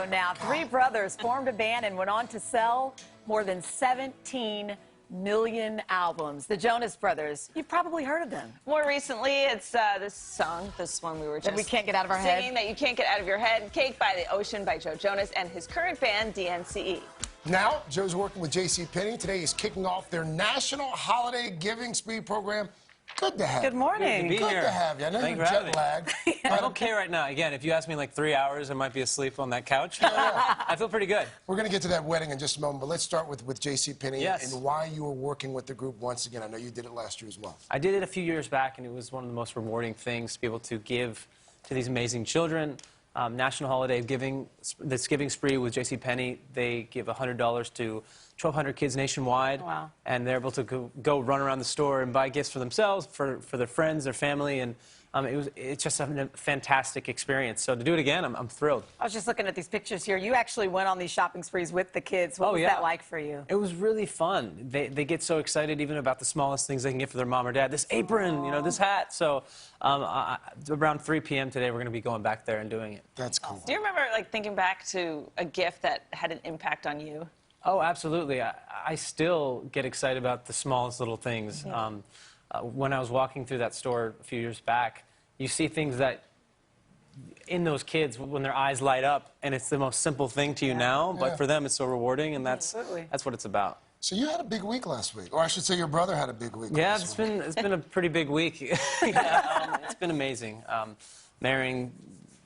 ago now, three brothers formed a band and went on to sell more than 17 million albums. The Jonas Brothers. You've probably heard of them. More recently, it's this song, this one we were just that we can't get out of our singing, head. that you can't get out of your head. Cake by the Ocean by Joe Jonas and his current band, DNCE. Now, Joe's working with JCPenney. Today he's kicking off their National Holiday Giving Spree program. Good to have you. Good morning. Good to be Good here. to have you. I know Thank you're you for having jet lagged. I'm okay right now. Again, if you ask me in like 3 hours, I might be asleep on that couch. I feel pretty good. We're going to get to that wedding in just a moment, but let's start with JCPenney Yes. and why you were working with the group once again. I know you did it last year as well. I did it a few years back, and it was one of the most rewarding things to be able to give to these amazing children. National Holiday Giving, this Giving Spree with JCPenney, they give $100 to 1,200 kids nationwide. Wow. And they're able to go run around the store and buy gifts for themselves, for their friends, their family, and it's just a fantastic experience. So to do it again, I'm thrilled. I was just looking at these pictures here. You actually went on these shopping sprees with the kids. What was that like for you? It was really fun. They get so excited even about the smallest things they can get for their mom or dad. This apron, you know, this hat. So around 3 p.m. today, we're going to be going back there and doing it. That's cool. Do you remember, like, thinking back to a gift that had an impact on you? Oh, absolutely. I still get excited about the smallest little things. Yeah. When I was walking through that store a few years back, you see things that in those kids when their eyes light up, and it's the most simple thing to you now, but for them it's so rewarding, and that's what it's about. So you had a big week last week, or I should say your brother had a big week. Yeah, last week. it's been a pretty big week. It's been amazing. Marrying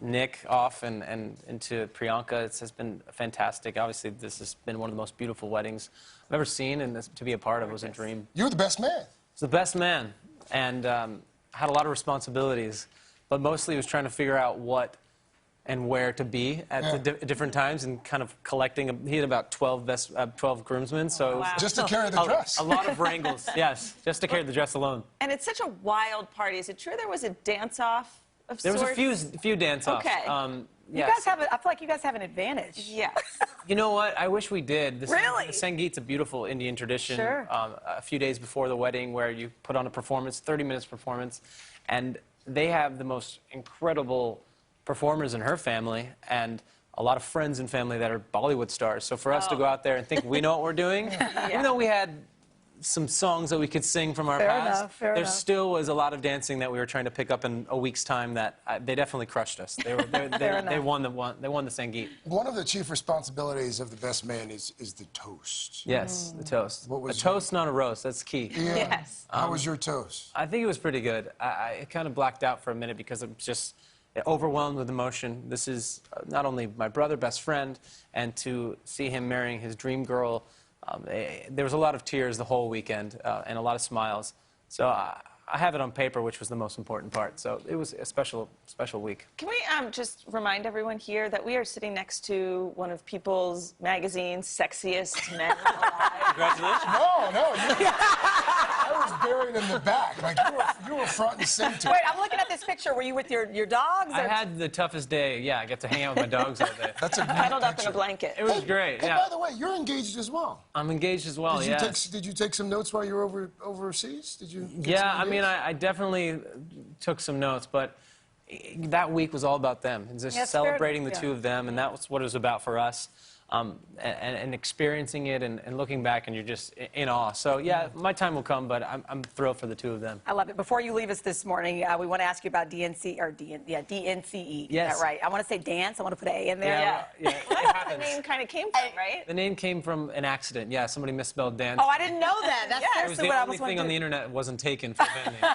Nick off and into Priyanka, has been fantastic. Obviously, this has been one of the most beautiful weddings I've ever seen, and to be a part of was a dream. You were the best man. I was the best man, and had a lot of responsibilities, but mostly was trying to figure out what and where to be at the different times, and kind of collecting. He had about 12 groomsmen, so it was just to carry the dress. A lot of wrangles, yes, just to carry the dress alone. And it's such a wild party. Is it true there was a dance-off of There was sorts? a few dance-offs. Okay. You guys have I feel like you guys have an advantage. Yes. You know what? I wish we did. Really? The Sangeet's a beautiful Indian tradition. Sure. A few days before the wedding, where you put on a performance, 30 minutes performance, and they have the most incredible performers in her family, and a lot of friends and family that are Bollywood stars. So for us to go out there and think we know what we're doing, even though we had some songs that we could sing from our past, there still was a lot of dancing that we were trying to pick up in a week's time that they definitely crushed us. They won the Sangeet. One of the chief responsibilities of the best man is the toast. Yes, the toast. What was a toast, not a roast. That's key. Yeah. Yes. How was your toast? I think it was pretty good. I kind of blacked out for a minute because I'm just overwhelmed with emotion. This is not only my brother, best friend, and to see him marrying his dream girl. There was a lot of tears the whole weekend and a lot of smiles. So I have it on paper, which was the most important part. So it was a special week. Can we just remind everyone here that we are sitting next to one of People's Magazine's sexiest men alive? Congratulations. No, I was buried in the back. Like you were front and center. Wait, I'm looking at this picture. Were you with your dogs? I had the toughest day. Yeah, I got to hang out with my dogs all day. That's a great Cuddled up in picture. a blanket. It was great. Hey, Yeah. by the way, you're engaged as well. I'm engaged as well. Did you take some notes while you were overseas? Did you? Yeah, I mean, I definitely took some notes, but that week was all about them, and just celebrating the two of them, and that was what it was about for us. And experiencing it and looking back, and you're just in awe. So yeah, my time will come, but I'm thrilled for the two of them. I love it. Before you leave us this morning, we want to ask you about DNCE. Yes. Is that right? I want to say dance. I want to put an A in there. Yeah. Well, that's where the name kind of came from, right? The name came from an accident. Yeah, somebody misspelled dance. Oh, I didn't know that. That's It was seriously the what I only was thing wondering. on the internet that wasn't taken for band name.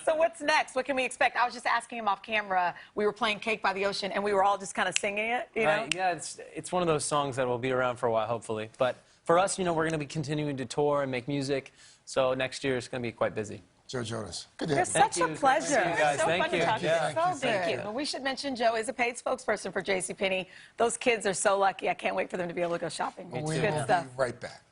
So what's next? What can we expect? I was just asking him off camera. We were playing Cake by the Ocean, and we were all just kind of singing it, you know? Right, yeah, it's one of those songs that will be around for a while, hopefully. But for us, you know, we're going to be continuing to tour and make music, so next year is going to be quite busy. Joe Jonas. Good to You're have you. such a pleasure. Thank you, guys. So Thank fun you. to talk to you. Yeah. Thank you. Well, we should mention Joe is a paid spokesperson for JCPenney. Those kids are so lucky. I can't wait for them to be able to go shopping. We It's will good stuff. be right back.